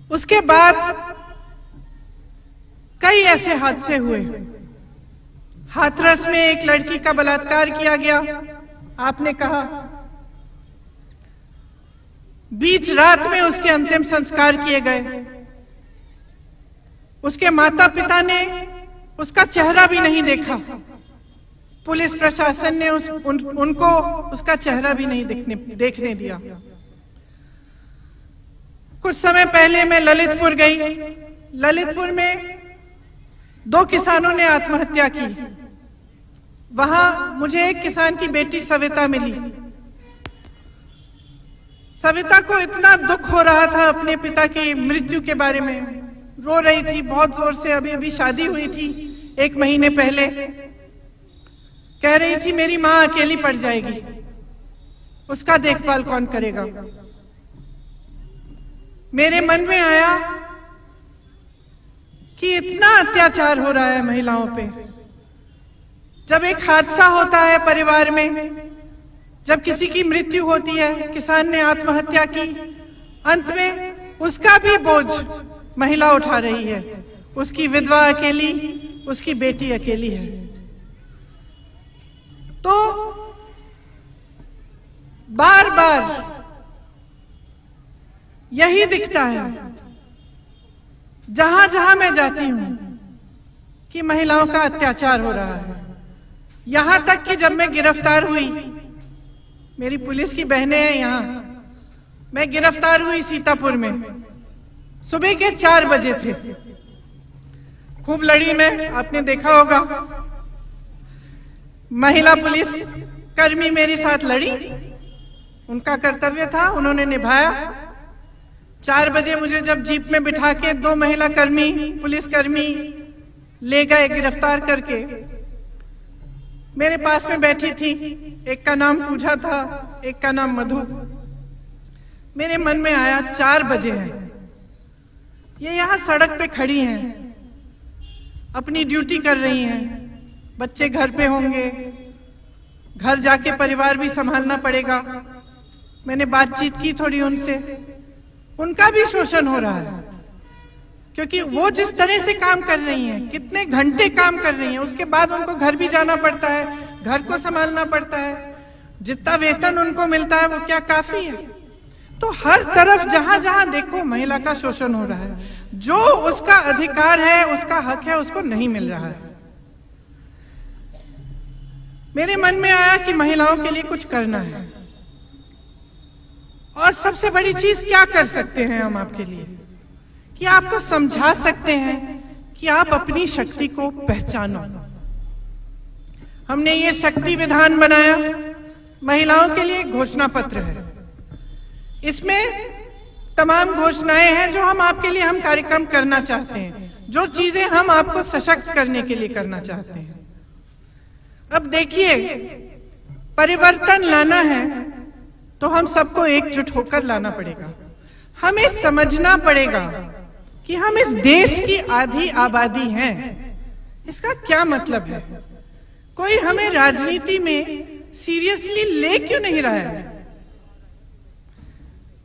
उसके बाद कई ऐसे हादसे हुए। हाथरस में एक लड़की का बलात्कार किया गया, आपने कहा। बीच रात में उसके अंतिम संस्कार किए गए। उसके माता पिता ने उसका चेहरा भी नहीं देखा। पुलिस प्रशासन ने उनको उसका चेहरा भी नहीं देखने दिया। कुछ समय पहले मैं ललितपुर गई। ललितपुर में 2 किसानों ने आत्महत्या की। वहां मुझे एक किसान की बेटी सविता मिली। सविता को इतना दुख हो रहा था अपने पिता की मृत्यु के बारे में, रो रही थी बहुत जोर से। अभी अभी शादी हुई थी 1 महीने पहले। कह रही थी मेरी मां अकेली पड़ जाएगी, उसका देखभाल कौन करेगा। मेरे मन में आया कि इतना अत्याचार हो रहा है महिलाओं पे। जब एक हादसा होता है परिवार में, जब किसी की मृत्यु होती है, किसान ने आत्महत्या की, अंत में उसका भी बोझ महिला उठा रही है। उसकी विधवा अकेली, उसकी बेटी अकेली है। तो बार बार यही दिखता है जहां जहां मैं जाती हूं कि महिलाओं का अत्याचार हो रहा है। यहां तक कि जब मैं गिरफ्तार हुई, मेरी पुलिस की बहनें हैं यहां, मैं गिरफ्तार हुई सीतापुर में। सुबह के 4 बजे थे। खूब लड़ी मैं, आपने देखा होगा। महिला पुलिस कर्मी मेरे साथ लड़ी, उनका कर्तव्य था, उन्होंने निभाया। 4 बजे मुझे जब जीप में बिठा के 2 महिला कर्मी, पुलिसकर्मी ले गए गिरफ्तार करके। मेरे पास में बैठी थी, एक का नाम पूजा था, एक का नाम मधु। मेरे मन में आया 4 बजे हैं, ये यहां सड़क पे खड़ी हैं, अपनी ड्यूटी कर रही हैं, बच्चे घर पे होंगे, घर जाके परिवार भी संभालना पड़ेगा। मैंने बातचीत की थोड़ी उनसे, उनका भी शोषण हो रहा है, क्योंकि वो जिस तरह से काम कर रही हैं, कितने घंटे काम कर रही हैं, उसके बाद उनको घर भी जाना पड़ता है, घर को संभालना पड़ता है। जितना वेतन उनको मिलता है वो क्या काफी है? तो हर तरफ जहां जहां देखो महिला का शोषण हो रहा है। जो उसका अधिकार है, उसका हक है, उसको नहीं मिल रहा है। मेरे मन में आया कि महिलाओं के लिए कुछ करना है, और सबसे बड़ी चीज क्या कर सकते हैं हम आपके लिए, कि आपको समझा सकते हैं कि आप अपनी शक्ति को पहचानो। हमने ये शक्ति विधान बनाया, महिलाओं के लिए घोषणा पत्र है। इसमें तमाम घोषणाएं हैं जो हम आपके लिए हम कार्यक्रम करना चाहते हैं, जो चीजें हम आपको सशक्त करने के लिए करना चाहते हैं। अब देखिए, परिवर्तन लाना है तो हम सबको एकजुट होकर लाना पड़ेगा। हमें समझना पड़ेगा कि हम इस देश की आधी आबादी हैं। इसका क्या मतलब है? कोई हमें राजनीति में सीरियसली ले क्यों नहीं रहा है?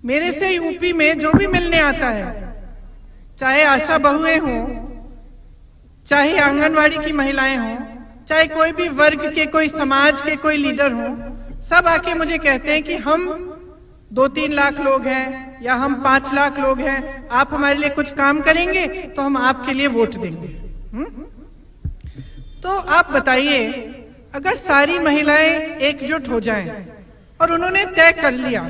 मेरे से यूपी में जो भी मिलने आता है, चाहे आशा बहुएं हों, चाहे आंगनवाड़ी की महिलाएं हों, चाहे कोई भी वर्ग के, कोई समाज के कोई लीडर हों, सब आके मुझे कहते हैं कि हम 2-3 लाख लोग हैं या हम 5 लाख लोग हैं, आप हमारे लिए कुछ काम करेंगे तो हम आपके लिए वोट देंगे। तो आप बताइए, अगर सारी महिलाएं एकजुट हो जाएं और उन्होंने तय कर लिया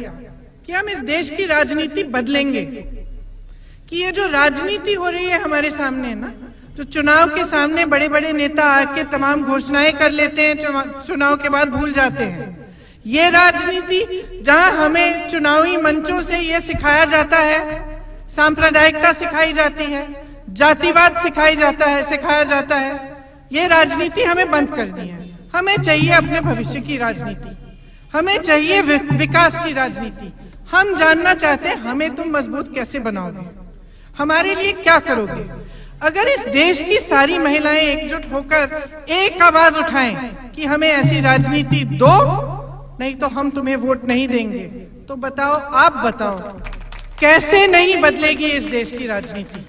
कि हम इस देश की राजनीति बदलेंगे, कि ये जो राजनीति हो रही है हमारे सामने ना, जो चुनाव के सामने बड़े बड़े नेता आके तमाम घोषणाएं कर लेते हैं, चुनाव के बाद भूल जाते हैं। ये राजनीति जहां हमें चुनावी मंचों से ये सिखाया जाता है, सांप्रदायिकता सिखाई जाती है, जातिवाद सिखाया जाता है, ये राजनीति हमें बंद करनी है। हमें चाहिए अपने भविष्य की राजनीति, हमें चाहिए विकास की राजनीति। हम जानना चाहते हैं हमें तुम मजबूत कैसे बनाओगे, हमारे लिए क्या करोगे। अगर इस देश की सारी महिलाएं एकजुट होकर एक आवाज उठाएं कि हमें ऐसी राजनीति दो, नहीं तो हम तुम्हें वोट नहीं देंगे, तो बताओ, आप बताओ कैसे नहीं बदलेगी इस देश की राजनीति।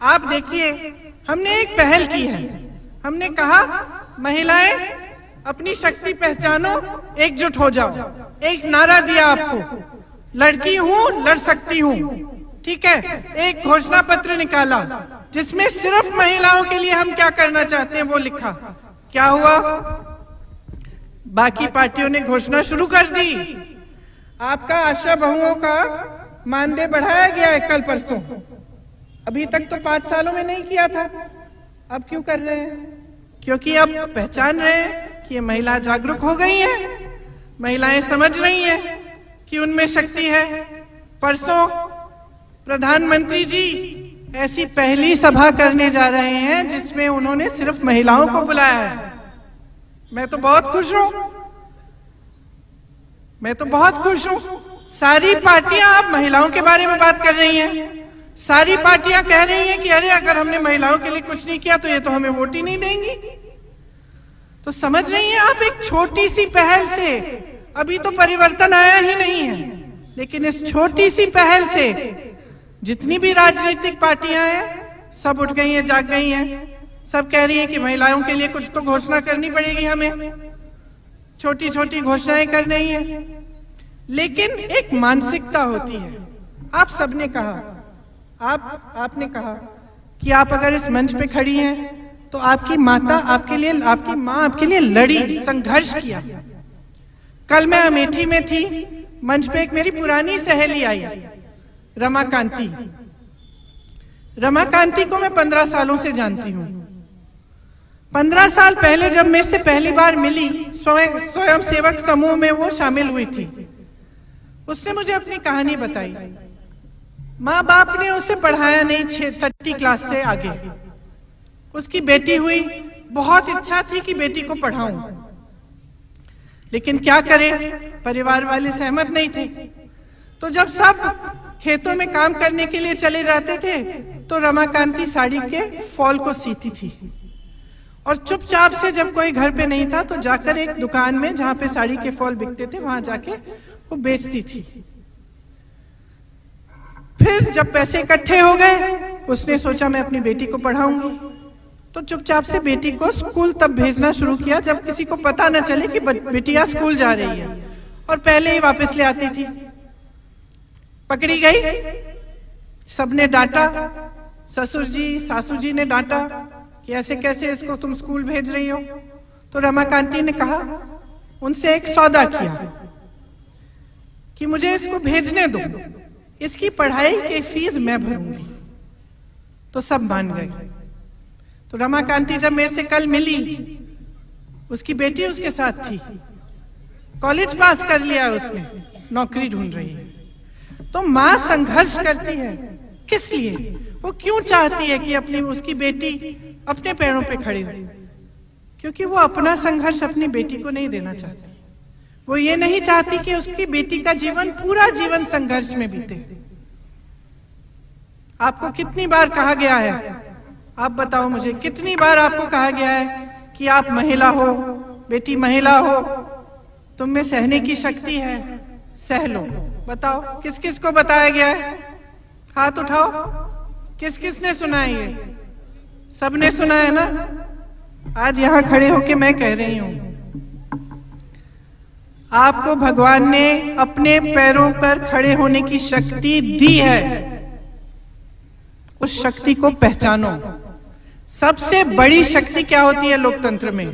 आप देखिए, हमने एक पहल की है। हमने कहा महिलाएं अपनी शक्ति पहचानो, एकजुट हो जाओ। एक नारा दिया आपको, लड़की हूं लड़ सकती हूं, ठीक है। एक घोषणा पत्र निकाला जिसमें सिर्फ महिलाओं के लिए हम क्या करना चाहते हैं वो लिखा। क्या हुआ? बाकी पार्टियों ने घोषणा शुरू कर दी। आपका आशा बहुओं का मानदेय बढ़ाया गया है कल परसों। अभी तक तो 5 सालों में नहीं किया था, अब क्यों कर रहे हैं? क्योंकि अब पहचान रहे हैं कि ये महिला जागरूक हो गई हैं, महिलाएं समझ रही हैं कि उनमें शक्ति है। परसों प्रधानमंत्री जी ऐसी पहली सभा करने जा रहे हैं जिसमें उन्होंने सिर्फ महिलाओं को बुलाया है। मैं तो बहुत खुश हूं, मैं तो बहुत खुश हूं। सारी पार्टियां अब महिलाओं के बारे में बात कर रही हैं। सारी पार्टियां कह रही हैं कि अरे अगर हमने महिलाओं के लिए कुछ नहीं किया तो ये तो हमें वोट ही नहीं देंगी। तो समझ रही हैं आप, एक छोटी सी पहल से अभी तो परिवर्तन आया ही नहीं है, लेकिन इस छोटी सी पहल से जितनी भी राजनीतिक पार्टियां हैं सब उठ गई हैं, जाग गई हैं। सब कह रही हैं कि महिलाओं के लिए कुछ तो घोषणा करनी पड़ेगी, हमें छोटी छोटी घोषणाएं कर रही हैं। लेकिन एक मानसिकता होती है। आप सबने कहा, आपने कहा कि आप अगर इस मंच पे खड़ी हैं तो आपकी माता आपके लिए, आपकी माँ आपके लिए लड़ी, संघर्ष किया। कल मैं अमेठी में थी, मंच पे एक मेरी पुरानी सहेली आई, रमाकांति। रमाकांति को मैं 15 सालों से जानती हूँ। 15 साल पहले जब मेरे से पहली बार मिली, स्वयं सेवक समूह में वो शामिल हुई थी। उसने मुझे अपनी कहानी बताई। माँ बाप ने उसे पढ़ाया नहीं 6ठी क्लास से आगे। उसकी बेटी हुई, बहुत इच्छा थी कि बेटी को पढ़ाऊं, लेकिन क्या करे, परिवार वाले सहमत नहीं थे। तो जब सब खेतों में काम करने के लिए चले जाते थे तो रमाकांति साड़ी के फॉल को सीती थी और चुपचाप से जब कोई घर पे नहीं था तो जाकर एक दुकान में जहां पे साड़ी के फॉल बिकते थे वहां जाके वो बेचती थी। फिर जब पैसे इकट्ठे हो गए उसने सोचा मैं अपनी बेटी को पढ़ाऊंगी, तो चुपचाप से बेटी को स्कूल तब भेजना शुरू किया जब किसी को पता न चले कि बेटिया स्कूल जा रही है, और पहले ही वापस ले आती थी। पकड़ी गई, सबने डांटा, ससुर जी सासू जी ने डांटा कि ऐसे कैसे इसको तुम स्कूल भेज रही हो। तो रमाकांति ने कहा, उनसे एक सौदा किया कि मुझे इसको भेजने दो, इसकी पढ़ाई की फीस मैं भरूंगी। तो सब मान गए। तो रमाकांति जब मेरे से कल मिली, उसकी बेटी उसके साथ थी, कॉलेज पास कर लिया उसने, नौकरी ढूंढ रही है। तो माँ संघर्ष करती है, किस लिए? वो क्यों चाहती है कि अपनी उसकी बेटी अपने पैरों पे खड़ी हो? क्योंकि वो अपना संघर्ष अपनी बेटी को नहीं देना चाहती। वो ये नहीं चाहती कि उसकी बेटी का जीवन, पूरा जीवन संघर्ष में बीते। आपको कितनी बार कहा गया है, आप बताओ मुझे, कितनी बार आपको कहा गया है कि आप महिला हो, बेटी महिला हो, तुम में सहने की शक्ति है, सह लो। बताओ किस किस को बताया गया है? हाथ उठाओ, किस किस ने सुना है? ये सबने सुना है ना। आज यहां खड़े होके मैं कह रही हूं, आपको भगवान ने अपने पैरों पर खड़े होने की शक्ति दी है। उस शक्ति को पहचानो। सबसे बड़ी शक्ति क्या होती है लोकतंत्र में?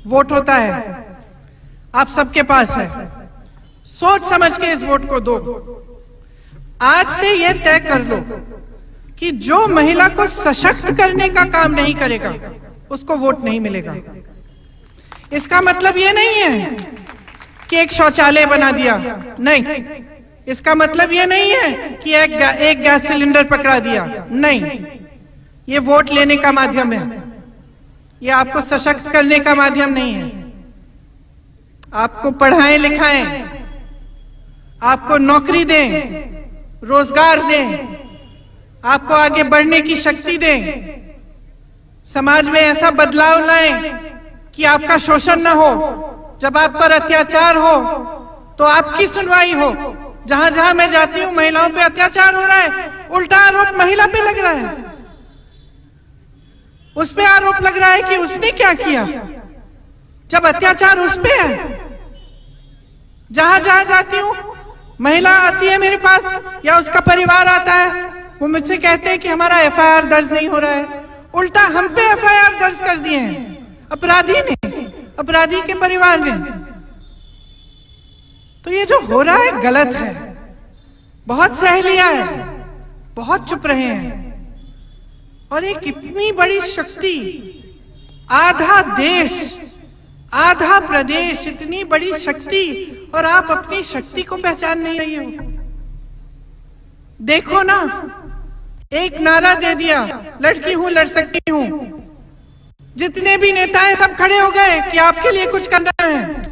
वोट होता है, आप सबके पास है। सोच समझ के इस वोट को दो। आज से यह तय कर लो कि जो महिला को सशक्त करने का काम नहीं करेगा उसको वोट नहीं मिलेगा। इसका मतलब यह नहीं है कि एक शौचालय बना दिया, नहीं। इसका मतलब यह नहीं है कि एक गैस सिलेंडर पकड़ा दिया, नहीं। ये वोट लेने का माध्यम है, ये आपको सशक्त करने का माध्यम नहीं है। आपको पढ़ाएं लिखाएं, आपको नौकरी दें, रोजगार दें, आपको आगे बढ़ने की शक्ति दें, समाज में ऐसा बदलाव लाएं कि आपका शोषण न हो, जब आप पर अत्याचार हो तो आपकी सुनवाई हो, जहां जहां मैं जाती हूं महिलाओं पे अत्याचार हो रहा है, उल्टा आरोप महिला पे लग रहा है। उस पे आरोप लग रहा है कि उसने क्या किया, जब अत्याचार उस पे है। जहां जहां जाती हूं महिला आती है मेरे पास या उसका परिवार आता है, वो मुझसे कहते हैं कि हमारा एफआईआर दर्ज नहीं हो रहा है। उल्टा हम पे एफआईआर दर्ज कर दिए हैं अपराधी ने, अपराधी के परिवार ने। तो ये जो हो रहा है गलत है। बहुत सह लिया है, बहुत चुप रहे हैं। और एक इतनी बड़ी शक्ति, आधा देश, आधा प्रदेश, इतनी बड़ी शक्ति, और आप अपनी शक्ति को पहचान नहीं रही हो। देखो ना, एक नारा दे दिया, लड़की हूं लड़ सकती हूं। जितने भी नेता हैं सब खड़े हो गए कि आपके लिए कुछ करना है।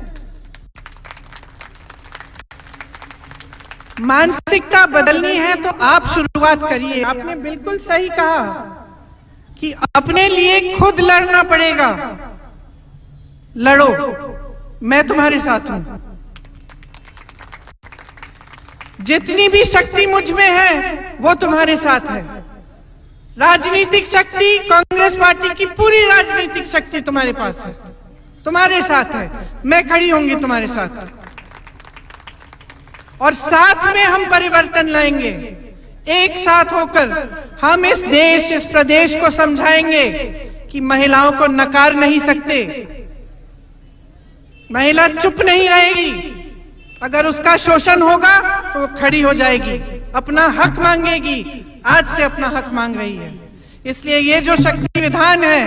मानसिकता बदलनी है तो आप शुरुआत करिए। आपने बिल्कुल सही कहा कि अपने लिए खुद लड़ना पड़ेगा। लड़ो, मैं तुम्हारे साथ हूं। जितनी भी शक्ति मुझ में है वो तुम्हारे साथ है। राजनीतिक शक्ति, कांग्रेस पार्टी की पूरी राजनीतिक शक्ति तुम्हारे पास है, तुम्हारे साथ है। मैं खड़ी होंगी तुम्हारे साथ, और साथ में हम परिवर्तन लाएंगे। एक साथ होकर हम इस देश, इस प्रदेश को समझाएंगे कि महिलाओं को नकार नहीं सकते। महिला चुप नहीं रहेगी। अगर उसका शोषण होगा तो वो खड़ी हो जाएगी, अपना हक मांगेगी। आज से अपना हक मांग रही है। इसलिए ये जो शक्ति विधान है,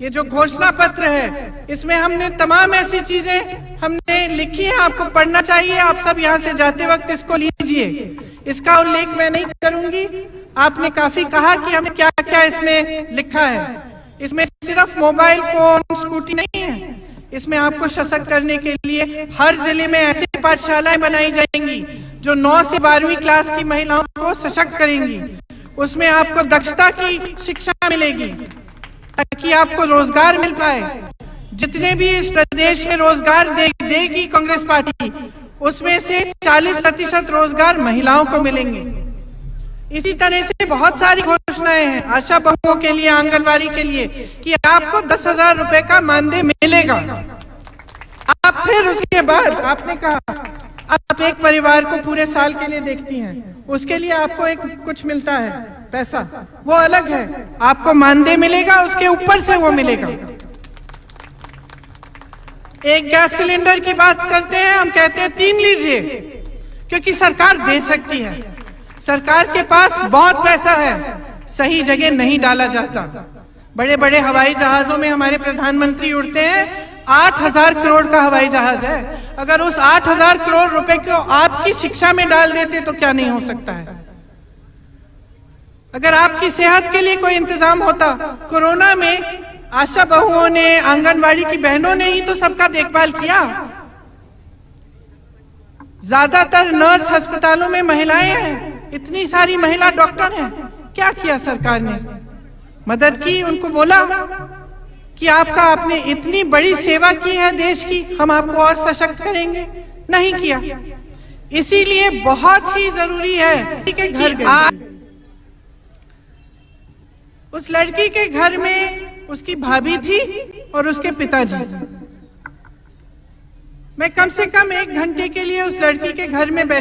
ये जो घोषणा पत्र है, इसमें हमने तमाम ऐसी चीजें हमने लिखी है, आपको पढ़ना चाहिए। आप सब यहाँ से जाते वक्त इसको लीजिए। इसका उल्लेख मैं नहीं करूंगी। आपने काफी कहा कि हमने क्या क्या इसमें लिखा है। इसमें सिर्फ मोबाइल फोन, स्कूटी नहीं है। इसमें आपको सशक्त करने के लिए हर जिले में ऐसी पाठशालाएं बनाई जाएंगी जो 9 से 12वीं क्लास की महिलाओं को सशक्त करेंगी। उसमें आपको दक्षता की शिक्षा मिलेगी ताकि आपको रोजगार मिल पाए। जितने भी इस प्रदेश में रोजगार देगी कांग्रेस पार्टी, उसमें से 40% रोजगार महिलाओं को मिलेंगे। इसी तरह से बहुत सारी घोषणाएं हैं आशा बहुओं के लिए, आंगनवाड़ी के लिए, कि आपको 10,000 रुपए का मानदेय मिलेगा। आप फिर उसके बाद आपने कहा आप एक परिवार को पूरे साल के लिए देखती हैं, उसके लिए आपको एक कुछ मिलता है पैसा, वो अलग है। आपको मानदेय मिलेगा, उसके ऊपर से वो मिलेगा। एक गैस सिलेंडर की बात करते हैं, हम कहते हैं 3 लीजिए, क्योंकि सरकार दे सकती है। सरकार के पास बहुत पैसा है, सही जगह नहीं डाला जाता। बड़े बड़े हवाई जहाजों में हमारे प्रधानमंत्री उड़ते हैं। 8,000 करोड़ का हवाई जहाज है। अगर उस 8,000 करोड़ रुपए को आपकी शिक्षा में डाल देते तो क्या नहीं हो सकता है। अगर आपकी सेहत के लिए कोई इंतजाम होता। कोरोना में आशा बहुओं ने, आंगनवाड़ी की बहनों ने ही तो सबका देखभाल किया। ज्यादातर नर्स अस्पतालों में महिलाएं हैं, इतनी सारी महिला डॉक्टर हैं। क्या किया सरकार ने? मदद की, उनको बोला कि आपने इतनी बड़ी सेवा की है देश की, हम आपको और सशक्त करेंगे। नहीं किया। इसीलिए बहुत ही जरूरी है कि घर गई। उस लड़की के घर में उसकी भाभी थी और उसके पिताजी। मैं कम से कम 1 घंटे के लिए उस लड़की के घर में बैठ